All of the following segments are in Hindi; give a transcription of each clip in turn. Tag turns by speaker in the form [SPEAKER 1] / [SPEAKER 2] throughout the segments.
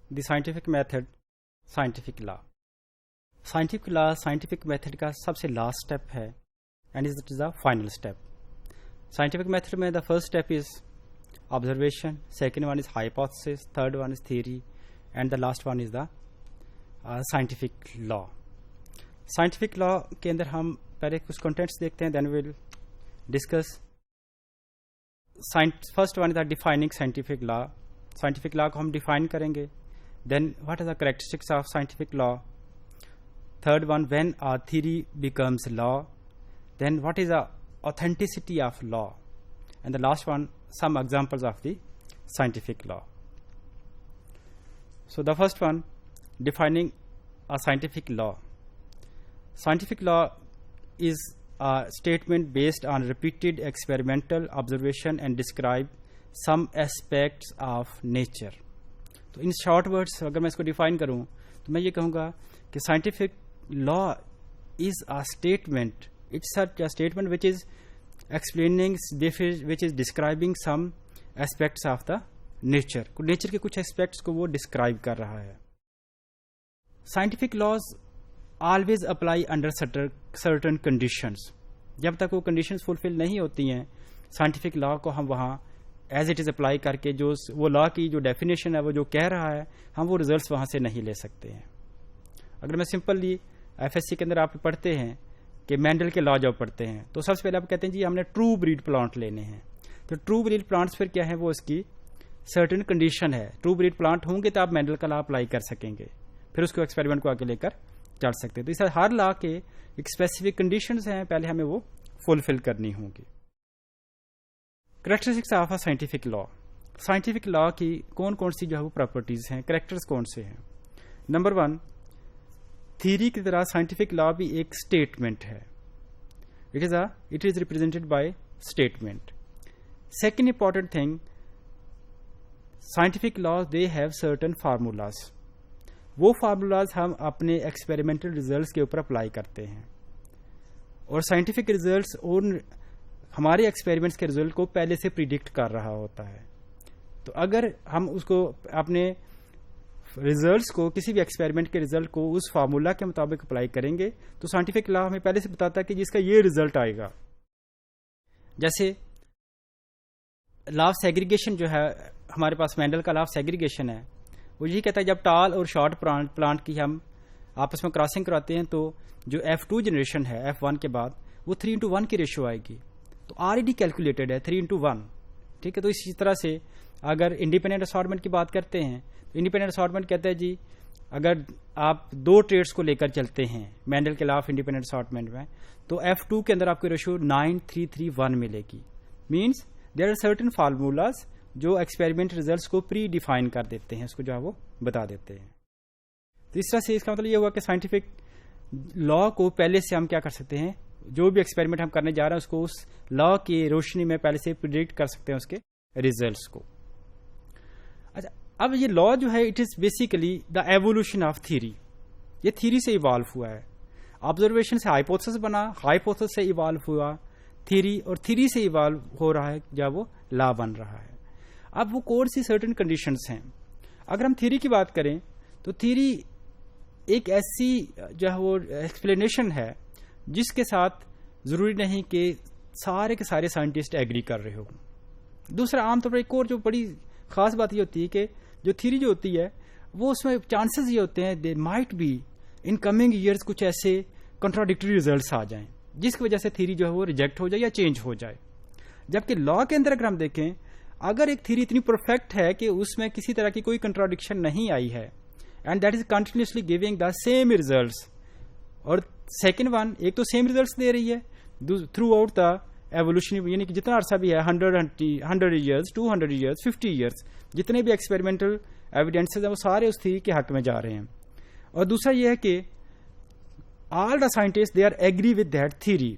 [SPEAKER 1] The scientific method, scientific law. Scientific law scientific method का सबसे लास्ट स्टेप है and it is the final step. Scientific method में the first step is observation, second one is hypothesis, third one is theory and the last one is the scientific law. Scientific law के अंदर हम पहले कुछ कंटेंट्स देखते हैं, then will discuss. First one is the defining scientific law. Scientific law को हम डिफाइन करेंगे। Then what are the characteristics of scientific law. Third one, when a theory becomes law. Then what is the authenticity of law and the last one, some examples of the scientific law. So the first one, defining a scientific law. Scientific law is a statement based on repeated experimental observation and describe some aspects of nature. तो इन शॉर्ट वर्ड्स अगर मैं इसको डिफाइन करूं तो मैं ये कहूँगा कि scientific law is a statement, it's a statement which is explaining, which is describing some aspects of the nature. Nature के कुछ एस्पेक्ट्स को वो डिस्क्राइब कर रहा है। Scientific laws always apply under certain conditions. जब तक वो कंडीशंस फुलफिल नहीं होती हैं, साइंटिफिक लॉ को हम वहाँ एज इट इज़ अप्लाई करके जो वो लॉ की जो डेफिनेशन है, वो जो कह रहा है, हम वो रिजल्ट्स वहाँ से नहीं ले सकते हैं। अगर मैं सिंपली एफएससी के अंदर आप पढ़ते हैं कि मेंडल के लॉ जब पढ़ते हैं तो सबसे पहले आप कहते हैं जी हमने ट्रू ब्रीड प्लांट लेने हैं। तो ट्रू ब्रीड प्लांट्स फिर क्या है, वो इसकी सर्टन कंडीशन है। ट्रू ब्रीड प्लांट होंगे तो आप मेंडल का लॉ अप्लाई कर सकेंगे, फिर उसको एक्सपेरिमेंट को आगे लेकर चल सकते हैं। तो इस हर लॉ के एक स्पेसिफिक कंडीशंस हैं, पहले हमें वो फुलफिल करनी होंगी। Characteristics of a scientific law. Scientific law की कौन कौन सी जो है वो प्रॉपर्टीज हैं, कैरेक्टर्स कौन से हैं। नंबर वन, थ्योरी की तरह साइंटिफिक लॉ भी एक स्टेटमेंट है। It is represented by statement. Second important thing, scientific law they have certain formulas. वो फार्मूलाज हम अपने एक्सपेरिमेंटल रिजल्ट्स के ऊपर अप्लाई करते हैं और साइंटिफिक रिजल्ट्स और हमारे एक्सपेरिमेंट्स के रिजल्ट को पहले से प्रिडिक्ट कर रहा होता है। तो अगर हम उसको अपने रिजल्ट्स को, किसी भी एक्सपेरिमेंट के रिजल्ट को उस फार्मूला के मुताबिक अप्लाई करेंगे तो साइंटिफिक लॉ हमें पहले से बताता है कि जिसका ये रिजल्ट आएगा। जैसे लॉ ऑफ सेग्रीगेशन जो है, हमारे पास मेंडल का लॉ ऑफ सेग्रीगेशन है, वो यही कहता है जब टाल और शॉर्ट प्लांट की हम आपस में क्रॉसिंग कराते हैं तो जो F2 जनरेशन है F1 के बाद वो 3:1 की रेशियो आएगी। तो ऑलरेडी कैलकुलेटेड है 3:1, ठीक है। तो इसी तरह से अगर इंडिपेंडेंट असॉर्टमेंट की बात करते हैं तो इंडिपेंडेंट असॉर्टमेंट कहता है जी अगर आप दो ट्रेड्स को लेकर चलते हैं मेंडल के लॉ ऑफ इंडिपेंडेंट असॉर्टमेंट में, तो F2 के अंदर आपको रेशियो 9:3:1 मिलेगी। Means there are certain formulas जो एक्सपेरिमेंट रिजल्ट्स को प्री डिफाइन कर देते हैं, उसको जो है वो बता देते हैं। तो इस तरह से इसका मतलब ये हुआ कि साइंटिफिक लॉ को पहले से हम क्या कर सकते हैं, जो भी एक्सपेरिमेंट हम करने जा रहे हैं उसको उस लॉ की रोशनी में पहले से प्रिडिक्ट कर सकते हैं उसके रिजल्ट्स को। अच्छा, अब ये लॉ जो है it is basically the evolution of theory. ये थ्योरी से इवॉल्व हुआ है। ऑब्जर्वेशन से हाइपोथेसिस बना, हाइपोथेसिस से इवॉल्व हुआ थ्योरी, और थ्योरी से इवॉल्व हो रहा है जब वो लॉ बन रहा है। अब वो कौन सी सर्टेन कंडीशंस हैं। अगर हम थ्योरी की बात करें तो थ्योरी एक ऐसी जो है वो एक्सप्लेनेशन है जिसके साथ जरूरी नहीं कि सारे के सारे साइंटिस्ट एग्री कर रहे हो। दूसरा, आमतौर पर एक और जो बड़ी खास बात ये होती है कि जो थ्योरी जो होती है वो उसमें चांसेस ये होते हैं they might be in coming years कुछ ऐसे कंट्राडिक्टरी रिजल्ट्स आ जाएं जिसकी वजह से थ्योरी जो है वो रिजेक्ट हो जाए या चेंज हो जाए। जबकि लॉ के अंदर अगर हम देखें, अगर एक थ्योरी इतनी परफेक्ट है कि उसमें किसी तरह की कोई कंट्राडिक्शन नहीं आई है and that is continuously giving the same results, और सेकेंड वन, एक तो सेम रिजल्ट्स दे रही है थ्रू आउट द एवोल्यूशन, यानी कि जितना अरसा भी है 100 ईयर्स, 200 ईयर्स, 50 ईयर्स, जितने भी एक्सपेरिमेंटल एविडेंसेज हैं वो सारे उस थ्योरी के हक में जा रहे हैं। और दूसरा यह है कि all the scientist they are agree with that theory.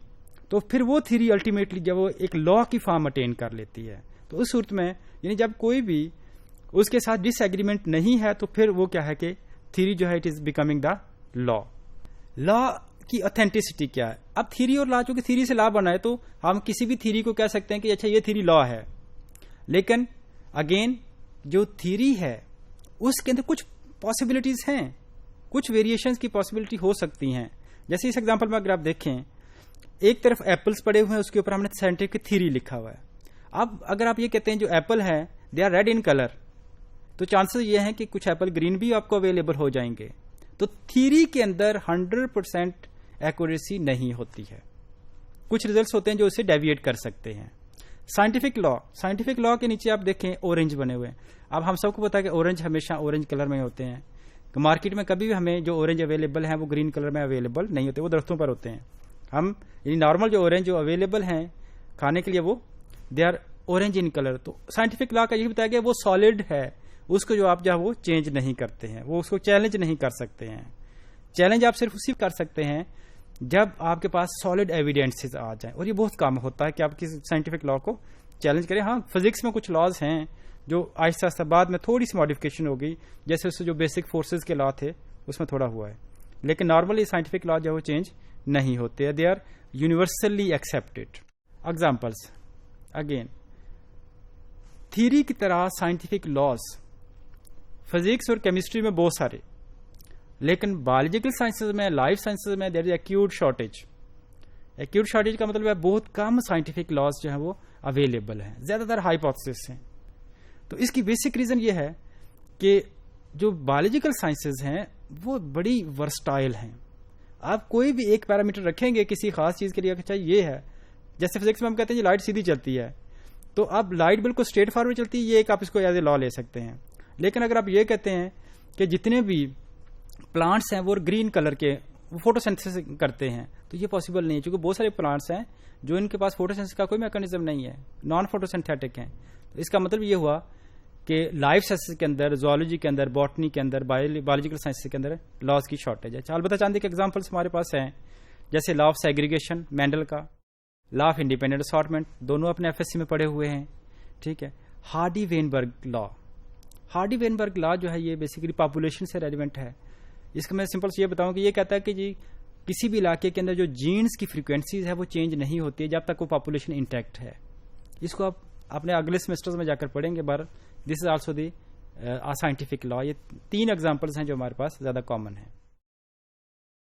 [SPEAKER 1] तो फिर वो थ्योरी अल्टीमेटली जब वो एक लॉ की फॉर्म अटेन कर लेती है, तो उस सूरत में यानी जब कोई भी उसके साथ डिसएग्रीमेंट नहीं है तो फिर वो क्या है कि थ्योरी जो है it is becoming the law. Law की ऑथेंटिसिटी क्या है। अब थ्योरी और लॉ, चूंकि थ्योरी से लॉ बना है तो हम किसी भी थ्योरी को कह सकते हैं कि अच्छा ये थ्योरी लॉ है, लेकिन अगेन जो थ्योरी है उसके अंदर कुछ पॉसिबिलिटीज हैं, कुछ वेरिएशंस की पॉसिबिलिटी हो सकती हैं। जैसे इस एग्जांपल में अगर आप देखें, एक तरफ एप्पल्स पड़े हुए हैं, उसके ऊपर हमने साइंटिफिक थ्योरी लिखा हुआ है। अब अगर आप ये कहते हैं जो एप्पल है they are red in colour, तो चांसेस ये हैं कि कुछ एप्पल ग्रीन भी आपको अवेलेबल हो जाएंगे। तो थ्योरी के अंदर 100% एक्यूरेसी नहीं होती है, कुछ रिजल्ट्स होते हैं जो इसे डेविएट कर सकते हैं। साइंटिफिक लॉ के नीचे आप देखें ऑरेंज बने हुए हैं। अब हम सबको पता है कि ऑरेंज हमेशा ऑरेंज कलर में होते हैं, तो मार्केट में कभी भी हमें जो ऑरेंज अवेलेबल है वो ग्रीन कलर में अवेलेबल नहीं होते, वो दरख्तों पर होते हैं। हम नॉर्मल जो ऑरेंज जो अवेलेबल हैं खाने के लिए वो they are orange in colour. तो साइंटिफिक लॉ का ये बताया गया वो सॉलिड है, उसको जो आप वो चेंज नहीं करते हैं, वो उसको चैलेंज नहीं कर सकते हैं। चैलेंज आप सिर्फ उसी कर सकते हैं जब आपके पास सॉलिड एविडेंसेस आ जाए, और ये बहुत कम होता है कि आप किसी साइंटिफिक लॉ को चैलेंज करें। हाँ, फिजिक्स में कुछ लॉज हैं जो आहिस्ता आहिस्ता बाद में थोड़ी सी मॉडिफिकेशन होगी, जैसे उससे जो बेसिक फोर्सेज के लॉ थे उसमें थोड़ा हुआ है, लेकिन नॉर्मली साइंटिफिक लॉ जो वो चेंज नहीं होते हैं, they are universally accepted. Examples again, theory की तरह साइंटिफिक लॉज फिजिक्स और केमिस्ट्री में बहुत सारे, लेकिन बायोलॉजिकल साइंसेज में, लाइफ साइंसेज में there is acute shortage. Acute shortage का मतलब है बहुत कम साइंटिफिक लॉज जो है वो अवेलेबल है, ज्यादातर हाइपोथेसिस हैं। तो इसकी बेसिक रीजन ये है कि जो बायोलॉजिकल साइंसेज हैं वो बड़ी वर्सटाइल हैं। आप कोई भी एक पैरामीटर रखेंगे किसी खास चीज के लिए, अच्छा ये है, जैसे फिजिक्स में हम कहते हैं लाइट सीधी चलती है, तो अब लाइट बिल्कुल स्ट्रेट फॉरवर्ड चलती है, ये एक आप इसको एज ए लॉ ले सकते हैं। लेकिन अगर आप ये कहते हैं कि जितने भी प्लांट्स हैं वो ग्रीन कलर के, वो फोटोसिंथेसिस करते हैं, तो ये पॉसिबल नहीं है, क्योंकि बहुत सारे प्लांट्स हैं जो इनके पास फोटोसिंथेसिस का कोई मैकेनिज्म नहीं है, नॉन फोटोसिंथेटिक हैं। तो इसका मतलब ये हुआ कि लाइफ साइंसेस के अंदर, जूलॉजी के अंदर, बॉटनी के अंदर, बायोलॉजिकल साइंसेस के अंदर लॉज की शॉर्टेज है। अलबत्ता चांदी के एग्जाम्पल्स हमारे पास हैं, जैसे लॉ ऑफ सेग्रीगेशन मेंडल का, लॉ ऑफ इंडिपेंडेंट असॉर्टमेंट, दोनों अपने एफएससी में पढ़े हुए हैं, ठीक है। हार्डी-वेनबर्ग लॉ जो है ये बेसिकली पॉपुलेशन से रेलिवेंट है। इसका मैं सिंपल से ये बताऊं कि ये कहता है कि जी किसी भी इलाके के अंदर जो जीन्स की फ्रीक्वेंसीज है वो चेंज नहीं होती है जब तक वो पॉपुलेशन इंटैक्ट है। इसको आप अपने अगले सेमेस्टर्स में जाकर पढ़ेंगे, but this is also the scientific law. ये 3 एग्जांपल्स हैं जो हमारे पास ज्यादा कॉमन है।